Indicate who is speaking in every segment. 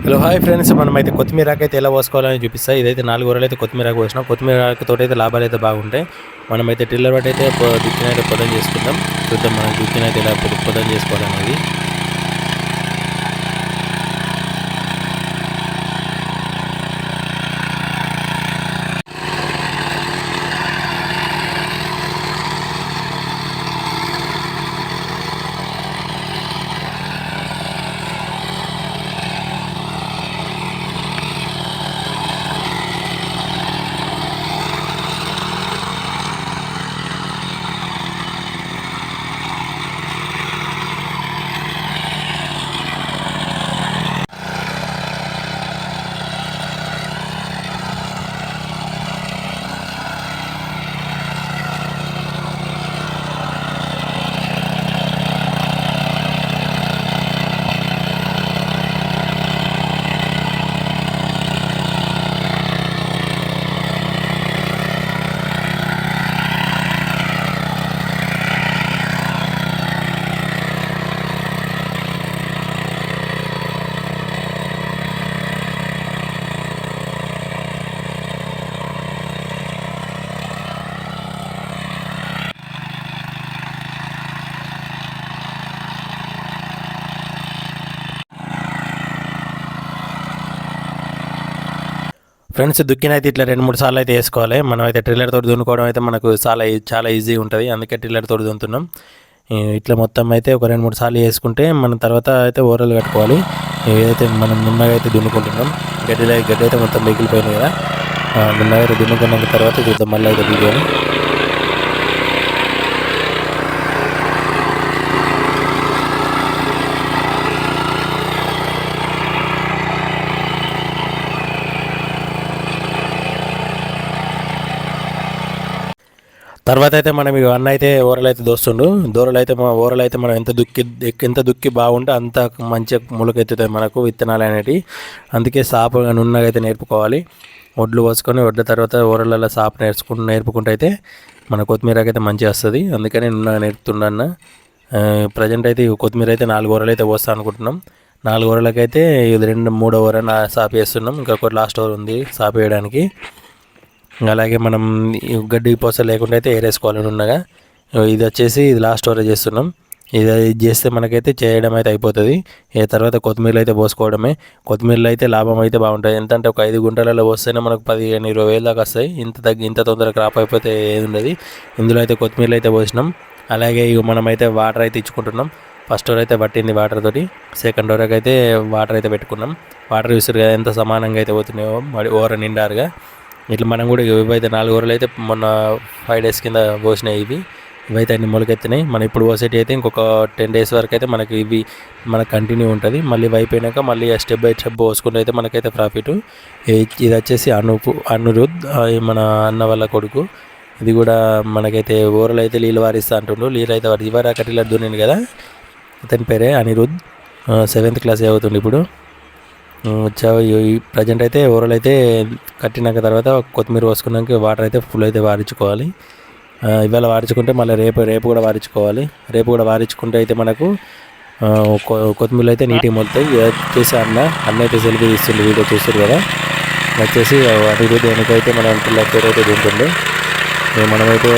Speaker 1: Hello hi friends, మనమైతే కొత్తిమీరాకు అయితే ఎలా పోసుకోవాలని చూపిస్తాయి. ఇదైతే 4 కూరలు అయితే కొత్తిమీరాకు పోసినాం. కొత్తిమీరాకుతో అయితే లాభాలు అయితే బాగుంటాయి. మనమైతే టిల్లర్ బట్టి అయితే దుక్కినైతే పొలం చేసుకుందాం. చూద్దాం మనం దుక్కినైతే ఎలా పొలం చేసుకోవాలనేది. ఫ్రెండ్స్, దుక్కినైతే ఇట్లా 2-3 సార్లు అయితే వేసుకోవాలి. మనం అయితే ట్రిల్లర్ తోటి దున్నుకోవడం అయితే మనకు చాలా ఈజీ ఉంటుంది. అందుకే ట్రిల్లర్ తోటి దున్నుతున్నాం. ఇట్లా మొత్తం అయితే ఒక 2-3 సార్లు వేసుకుంటే మనం తర్వాత అయితే ఓరలు కట్టుకోవాలి. ఏదైతే మనం నున్నగా అయితే దున్నుకుంటున్నాం, గడ్డి అయితే మొత్తం మిగిలిపోయింది కదా. నున్నగా అయితే దున్నుకున్న తర్వాత చూద్దాం మళ్ళీ అయితే వీడియోని. తర్వాత అయితే మనం అన్న అయితే ఓరలు అయితే దోస్తుండు. ఓరలు అయితే మనం ఎంత దుక్కి బాగుంటే అంత మంచిగా మొలకెత్తుతాయి మనకు విత్తనాలు అనేటివి. అందుకే సాపు నున్నగా అయితే నేర్పుకోవాలి. వడ్లు పోసుకొని వడ్ల తర్వాత ఓరలలో సాపు నేర్పుకుంటూ అయితే మన కొత్తిమీరకి అయితే మంచిగా వస్తుంది. అందుకని నున్నగా నేర్పుతుండన్న. ప్రజెంట్ అయితే కొత్తిమీర అయితే 4 ఓరలు అయితే పోస్తా అనుకుంటున్నాం. 4 ఓరలకైతే ఇది 2-3 ఓర సాపు వేస్తున్నాం. ఇంకా లాస్ట్ ఓవర్ ఉంది సాపు వేయడానికి. అలాగే మనం గడ్డి పోస లేకుండా అయితే ఏరేసుకోవాలి ఉన్నగా. ఇది లాస్ట్ వరకు చేస్తున్నాం. ఇది చేస్తే మనకైతే చేయడం అయితే అయిపోతుంది. తర్వాత కొత్తిమీరలు అయితే పోసుకోవడమే. కొత్తిమీరలు అయితే లాభం అయితే బాగుంటుంది. ఎంతంటే ఒక 5 గుంటలలో పోస్తేనే మనకు 15-20 వేలు దాకా వస్తాయి. ఇంత తొందరగా క్రాప్ అయిపోతే ఏది ఉండదు. ఇందులో అయితే కొత్తిమీరలు అయితే పోసినాం. అలాగే మనమైతే వాటర్ అయితే ఇచ్చుకుంటున్నాం. ఫస్ట్ ఓవర్ అయితే పట్టింది వాటర్ తోటి. సెకండ్ ఓవర్కి అయితే వాటర్ అయితే పెట్టుకున్నాం. వాటర్ చూస్తారు కదా ఎంత సమానంగా అయితే పోతున్నాయో ఓవర్ నిండారుగా. ఇట్లా మనం కూడా ఇవైతే 4 ఓవర్లు అయితే మొన్న 5 డేస్ కింద పోసినాయి. ఇవైతే అన్ని మొలకెత్తినాయి. మనం ఇప్పుడు పోసేటి అయితే ఇంకొక 10 డేస్ వరకు అయితే మనకు కంటిన్యూ ఉంటుంది. మళ్ళీ అయిపోయినాక మళ్ళీ స్టెప్ బై స్టెప్ పోసుకుంటే అయితే మనకైతే ప్రాఫిట్. ఇది వచ్చేసి అనురుద్, మన అన్న వాళ్ళ కొడుకు. ఇది కూడా మనకైతే ఓరలు అయితే నీళ్ళు వారిస్తా అంటుండు. నీళ్ళు అయితే ఇవరా కటిలర్ దున్నింది కదా, అతని పేరే అనిరుద్. 7th క్లాస్ చదువుతుండు ఇప్పుడు. ప్రజెంట్ అయితే ఓరలు అయితే కట్టినాక తర్వాత కొత్తిమీర పోసుకున్నాక వాటర్ అయితే ఫుల్ అయితే వారించుకోవాలి. ఇవాళ వారించుకుంటే మళ్ళీ రేపు కూడా వారించుకోవాలి. రేపు కూడా వారించుకుంటే అయితే మనకు కొత్తిమీరలు అయితే నీట్గా మొలుతాయి. వచ్చేసి అన్న అయితే సెల్ఫీ తీస్తుండే, వీడియో చూస్తారు కదా. వచ్చేసి అటు దేనికైతే మనం పిల్లలతో అయితే తింటుండే. మనమైతే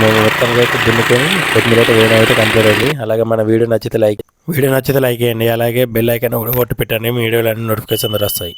Speaker 1: మొత్తంగా అయితే దున్నుకొని కొత్తిమీర అయితే వేయడం అయితే కంప్లీట్ అయింది. అలాగే మన వీడియో నచ్చితే లైక్ చేయండి. అలాగే బెల్ ఐకాన్ కూడా కొట్టి పెట్టండి. మీ వీడియోలు అన్ని నోటిఫికేషన్ వస్తాయి.